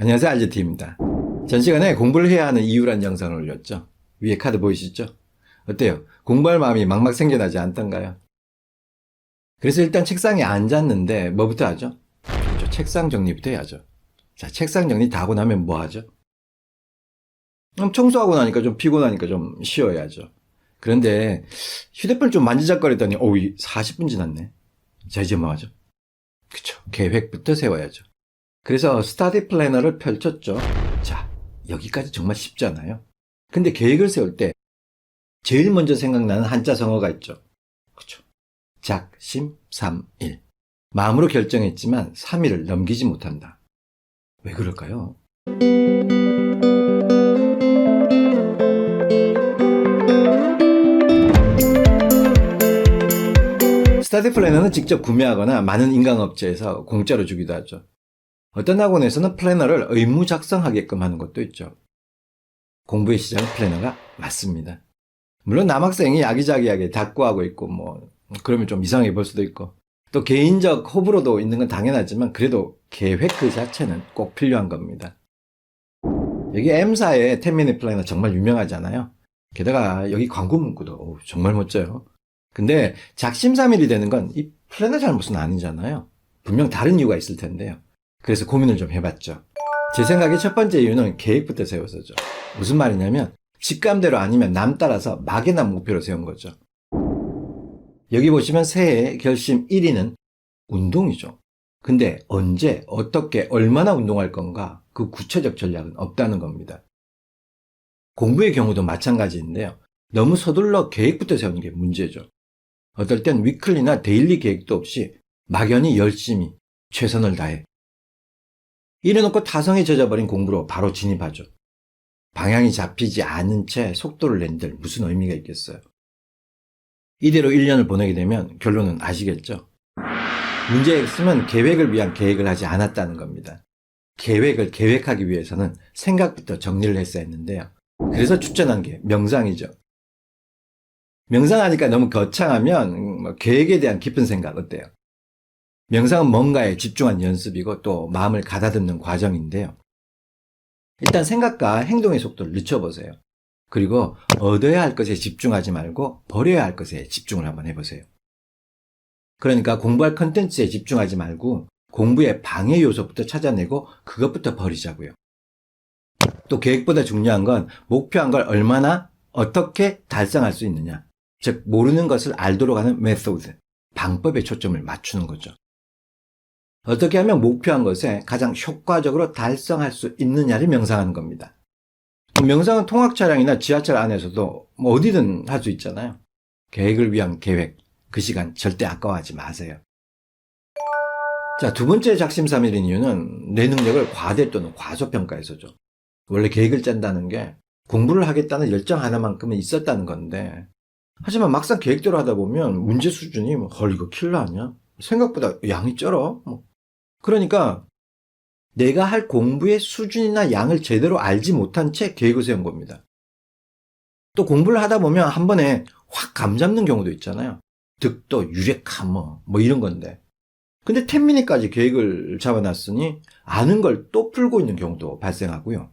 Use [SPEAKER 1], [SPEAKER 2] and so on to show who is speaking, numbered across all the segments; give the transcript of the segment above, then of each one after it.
[SPEAKER 1] 안녕하세요, 알제티입니다. 전 시간에 공부를 해야 하는 이유란 영상을 올렸죠. 위에 카드 보이시죠? 어때요? 공부할 마음이 막막 생겨나지 않던가요? 그래서 일단 책상에 앉았는데 뭐부터 하죠? 그렇죠. 책상 정리부터 해야죠. 자, 책상 정리 다 하고 나면 뭐 하죠? 청소하고 나니까 좀 피곤하니까 좀 쉬어야죠. 그런데 휴대폰을 좀 만지작거렸더니 40분 지났네. 자, 이제 뭐 하죠? 그쵸. 계획부터 세워야죠. 그래서 스터디 플래너를 펼쳤죠. 자, 여기까지 정말 쉽잖아요. 근데 계획을 세울 때 제일 먼저 생각나는 한자 성어가 있죠. 그쵸. 작심삼일. 마음으로 결정했지만 3일을 넘기지 못한다. 왜 그럴까요? 스터디 플래너는 직접 구매하거나 많은 인강업체에서 공짜로 주기도 하죠. 어떤 학원에서는 플래너를 의무 작성하게끔 하는 것도 있죠. 공부의 시작은 플래너가 맞습니다. 물론 남학생이 아기자기하게 답구하고 있고 그러면 좀 이상하게 볼 수도 있고 또 개인적 호불호도 있는 건 당연하지만 그래도 계획 그 자체는 꼭 필요한 겁니다. 여기 M사의 10미닛 플래너 정말 유명하잖아요. 게다가 여기 광고 문구도 정말 멋져요. 근데 작심삼일이 되는 건 이 플래너 잘못은 아니잖아요. 분명 다른 이유가 있을 텐데요. 그래서 고민을 좀 해봤죠. 제 생각에 첫 번째 이유는 계획부터 세워서죠. 무슨 말이냐면 직감대로 아니면 남 따라서 막연한 목표로 세운 거죠. 여기 보시면 새해 결심 1위는 운동이죠. 근데 언제, 어떻게, 얼마나 운동할 건가 그 구체적 전략은 없다는 겁니다. 공부의 경우도 마찬가지인데요. 너무 서둘러 계획부터 세우는 게 문제죠. 어떨 땐 위클리나 데일리 계획도 없이 막연히 열심히 최선을 다해 이래놓고 타성에 젖어버린 공부로 바로 진입하죠. 방향이 잡히지 않은 채 속도를 낸들 무슨 의미가 있겠어요. 이대로 1년을 보내게 되면 결론은 아시겠죠? 문제의 핵심은 계획을 위한 계획을 하지 않았다는 겁니다. 계획을 계획하기 위해서는 생각부터 정리를 했어야 했는데요. 그래서 추천한 게 명상이죠. 명상하니까 너무 거창하면 계획에 대한 깊은 생각 어때요? 명상은 뭔가에 집중한 연습이고 또 마음을 가다듬는 과정인데요. 일단 생각과 행동의 속도를 늦춰보세요. 그리고 얻어야 할 것에 집중하지 말고 버려야 할 것에 집중을 한번 해보세요. 그러니까 공부할 컨텐츠에 집중하지 말고 공부의 방해 요소부터 찾아내고 그것부터 버리자고요. 또 계획보다 중요한 건 목표한 걸 얼마나 어떻게 달성할 수 있느냐. 즉 모르는 것을 알도록 하는 메소드, 방법에 초점을 맞추는 거죠. 어떻게 하면 목표한 것에 가장 효과적으로 달성할 수 있느냐를 명상하는 겁니다. 명상은 통학 차량이나 지하철 안에서도 어디든 할 수 있잖아요. 계획을 위한 계획, 그 시간 절대 아까워하지 마세요. 자, 두 번째 작심삼일인 이유는 내 능력을 과대 또는 과소평가해서죠. 원래 계획을 짠다는 게 공부를 하겠다는 열정 하나만큼은 있었다는 건데 하지만 막상 계획대로 하다 보면 문제 수준이 이거 킬러 아니야? 생각보다 양이 쩔어. 그러니까 내가 할 공부의 수준이나 양을 제대로 알지 못한 채 계획을 세운 겁니다. 또 공부를 하다 보면 한 번에 확 감잡는 경우도 있잖아요. 득도, 유레카 이런 건데. 근데 10미닛까지 계획을 잡아놨으니 아는 걸 또 풀고 있는 경우도 발생하고요.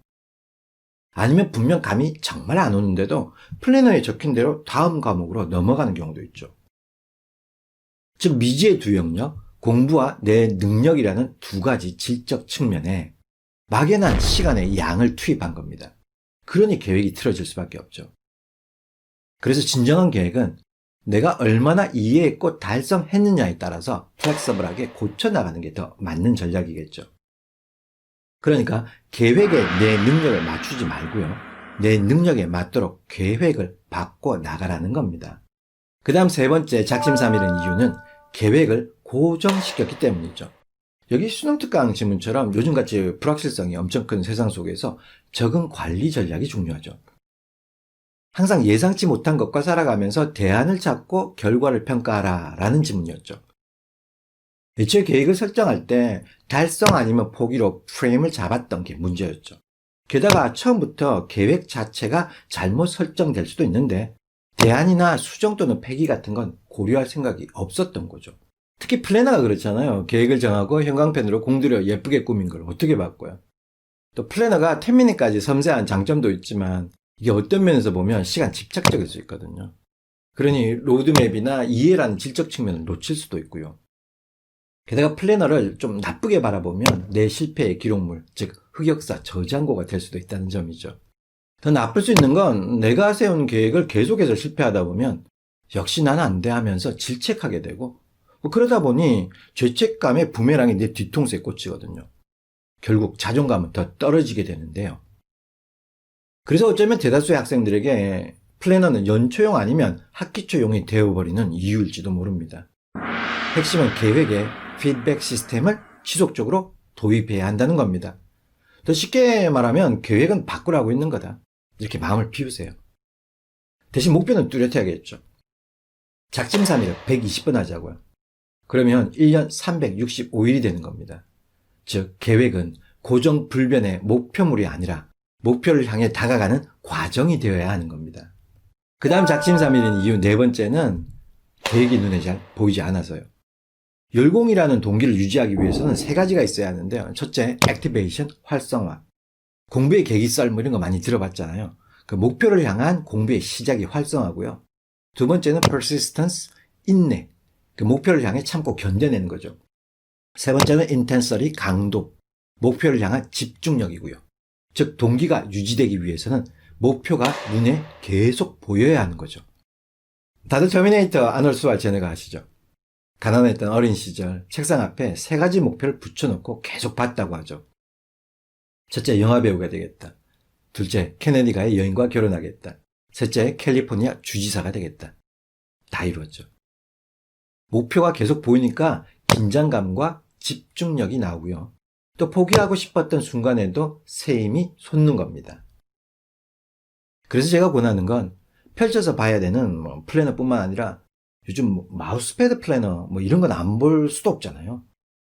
[SPEAKER 1] 아니면 분명 감이 정말 안 오는데도 플래너에 적힌 대로 다음 과목으로 넘어가는 경우도 있죠. 즉 미지의 두 영역, 공부와 내 능력이라는 두 가지 질적 측면에 막연한 시간의 양을 투입한 겁니다. 그러니 계획이 틀어질 수밖에 없죠. 그래서 진정한 계획은 내가 얼마나 이해했고 달성했느냐에 따라서 플렉서블하게 고쳐나가는 게 더 맞는 전략이겠죠. 그러니까 계획에 내 능력을 맞추지 말고요. 내 능력에 맞도록 계획을 바꿔 나가라는 겁니다. 그 다음 세 번째 작심삼일인 이유는 계획을 고정시켰기 때문이죠. 여기 수능특강 지문처럼 요즘같이 불확실성이 엄청 큰 세상 속에서 적응 관리 전략이 중요하죠. 항상 예상치 못한 것과 살아가면서 대안을 찾고 결과를 평가하라 라는 지문이었죠. 애초에 계획을 설정할 때 달성 아니면 포기로 프레임을 잡았던 게 문제였죠. 게다가 처음부터 계획 자체가 잘못 설정될 수도 있는데 대안이나 수정 또는 폐기 같은 건 고려할 생각이 없었던 거죠. 특히 플래너가 그렇잖아요. 계획을 정하고 형광펜으로 공들여 예쁘게 꾸민 걸 어떻게 바꿔요? 또 플래너가 10미닛까지 섬세한 장점도 있지만 이게 어떤 면에서 보면 시간 집착적일 수 있거든요. 그러니 로드맵이나 이해라는 질적 측면을 놓칠 수도 있고요. 게다가 플래너를 좀 나쁘게 바라보면 내 실패의 기록물, 즉 흑역사 저장고가 될 수도 있다는 점이죠. 더 나쁠 수 있는 건 내가 세운 계획을 계속해서 실패하다 보면 역시 난 안 돼 하면서 질책하게 되고 그러다 보니 죄책감의 부메랑이 내 뒤통수에 꽂히거든요. 결국 자존감은 더 떨어지게 되는데요. 그래서 어쩌면 대다수의 학생들에게 플래너는 연초용 아니면 학기초용이 되어버리는 이유일지도 모릅니다. 핵심은 계획에 피드백 시스템을 지속적으로 도입해야 한다는 겁니다. 더 쉽게 말하면 계획은 바꾸라고 있는 거다. 이렇게 마음을 비우세요. 대신 목표는 뚜렷해야겠죠. 작심삼일을 120번 하자고요. 그러면 1년 365일이 되는 겁니다. 즉 계획은 고정불변의 목표물이 아니라 목표를 향해 다가가는 과정이 되어야 하는 겁니다. 그 다음 작심삼일인 이유 네 번째는 계획이 눈에 잘 보이지 않아서요. 열공이라는 동기를 유지하기 위해서는 세 가지가 있어야 하는데요. 첫째, 액티베이션, 활성화. 공부의 계기 썰 이런 거 많이 들어봤잖아요. 그 목표를 향한 공부의 시작이 활성화고요. 두 번째는 persistence, 인내. 그 목표를 향해 참고 견뎌내는 거죠. 세 번째는 intensity, 강도. 목표를 향한 집중력이고요. 즉 동기가 유지되기 위해서는 목표가 눈에 계속 보여야 하는 거죠. 다들 터미네이터 아놀드 슈왈제네거 아시죠? 가난했던 어린 시절 책상 앞에 세 가지 목표를 붙여놓고 계속 봤다고 하죠. 첫째, 영화배우가 되겠다. 둘째, 케네디가의 여인과 결혼하겠다. 셋째, 캘리포니아 주지사가 되겠다. 다 이루었죠. 목표가 계속 보이니까 긴장감과 집중력이 나오고요. 또 포기하고 싶었던 순간에도 새 힘이 솟는 겁니다. 그래서 제가 권하는 건 펼쳐서 봐야 되는 플래너뿐만 아니라 요즘 마우스패드 플래너 이런 건 안 볼 수도 없잖아요.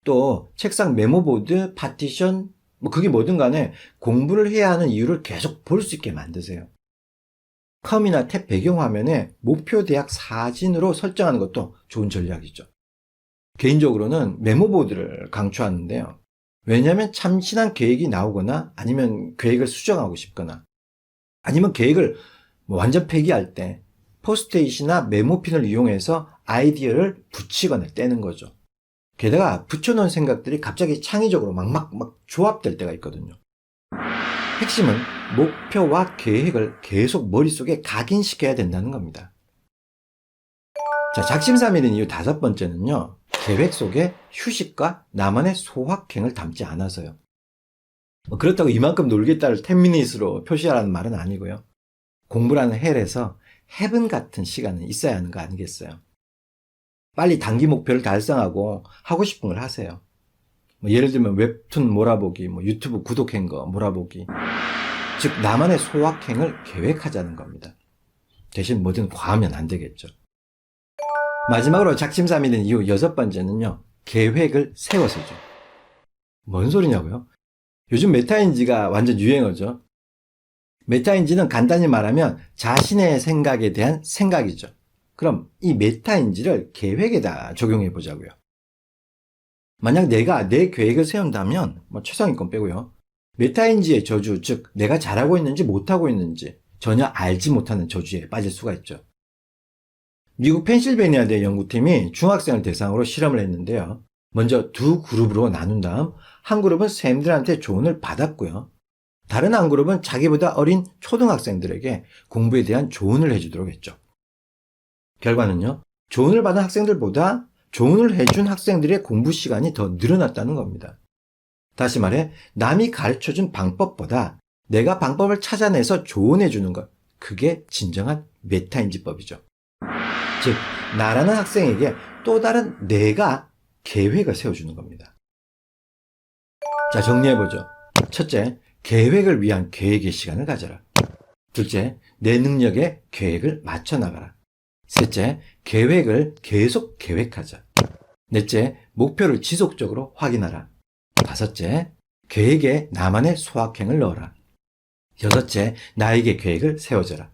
[SPEAKER 1] 또 책상 메모보드, 파티션 그게 뭐든 간에 공부를 해야 하는 이유를 계속 볼 수 있게 만드세요. 컴이나 탭 배경화면에 목표 대학 사진으로 설정하는 것도 좋은 전략이죠. 개인적으로는 메모보드를 강추하는데요. 왜냐하면 참신한 계획이 나오거나 아니면 계획을 수정하고 싶거나 아니면 계획을 완전 폐기할 때 포스트잇이나 메모핀을 이용해서 아이디어를 붙이거나 떼는 거죠. 게다가 붙여놓은 생각들이 갑자기 창의적으로 막 조합될 때가 있거든요. 핵심은 목표와 계획을 계속 머릿속에 각인시켜야 된다는 겁니다. 자, 작심삼일인 이유 다섯 번째는요. 계획 속에 휴식과 나만의 소확행을 담지 않아서요. 그렇다고 이만큼 놀겠다를 10미닛으로 표시하라는 말은 아니고요. 공부라는 헬에서 헤븐 같은 시간은 있어야 하는 거 아니겠어요? 빨리 단기 목표를 달성하고 하고 싶은 걸 하세요. 예를 들면 웹툰 몰아보기, 유튜브 구독한 거 몰아보기. 즉 나만의 소확행을 계획하자는 겁니다. 대신 뭐든 과하면 안 되겠죠. 마지막으로 작심삼일인 이유 여섯 번째는요. 계획을 세워서죠. 뭔 소리냐고요? 요즘 메타인지가 완전 유행어죠. 메타인지는 간단히 말하면 자신의 생각에 대한 생각이죠. 그럼 이 메타인지를 계획에다 적용해 보자고요. 만약 내가 내 계획을 세운다면 최상위권 빼고요. 메타인지의 저주, 즉 내가 잘하고 있는지 못하고 있는지 전혀 알지 못하는 저주에 빠질 수가 있죠. 미국 펜실베니아대 연구팀이 중학생을 대상으로 실험을 했는데요. 먼저 두 그룹으로 나눈 다음 한 그룹은 쌤들한테 조언을 받았고요. 다른 한 그룹은 자기보다 어린 초등학생들에게 공부에 대한 조언을 해주도록 했죠. 결과는요. 조언을 받은 학생들보다 조언을 해준 학생들의 공부 시간이 더 늘어났다는 겁니다. 다시 말해 남이 가르쳐준 방법보다 내가 방법을 찾아내서 조언해주는 것, 그게 진정한 메타인지법이죠. 즉 나라는 학생에게 또 다른 내가 계획을 세워주는 겁니다. 자, 정리해보죠. 첫째, 계획을 위한 계획의 시간을 가져라. 둘째, 내 능력에 계획을 맞춰나가라. 셋째, 계획을 계속 계획하자. 넷째, 목표를 지속적으로 확인하라. 다섯째, 계획에 나만의 소확행을 넣어라. 여섯째, 나에게 계획을 세워줘라.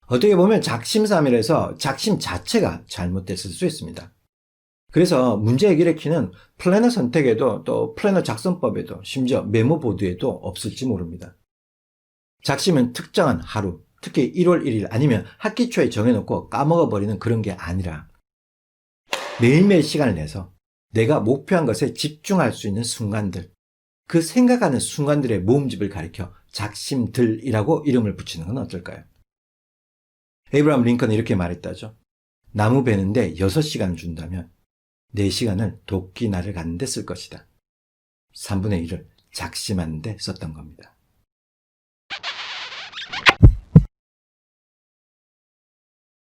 [SPEAKER 1] 어떻게 보면 작심삼일에서 작심 자체가 잘못됐을 수 있습니다. 그래서 문제의 기레키는 플래너 선택에도 또 플래너 작성법에도 심지어 메모보드에도 없을지 모릅니다. 작심은 특정한 하루, 특히 1월 1일 아니면 학기 초에 정해놓고 까먹어버리는 그런 게 아니라 매일매일 시간을 내서 내가 목표한 것에 집중할 수 있는 순간들, 그 생각하는 순간들의 모음집을 가리켜 작심들이라고 이름을 붙이는 건 어떨까요? 에이브라함 링컨은 이렇게 말했다죠. 나무 베는데 6시간을 준다면 4시간을 도끼날을 가는데 쓸 것이다. 3분의 1을 작심하는 데 썼던 겁니다.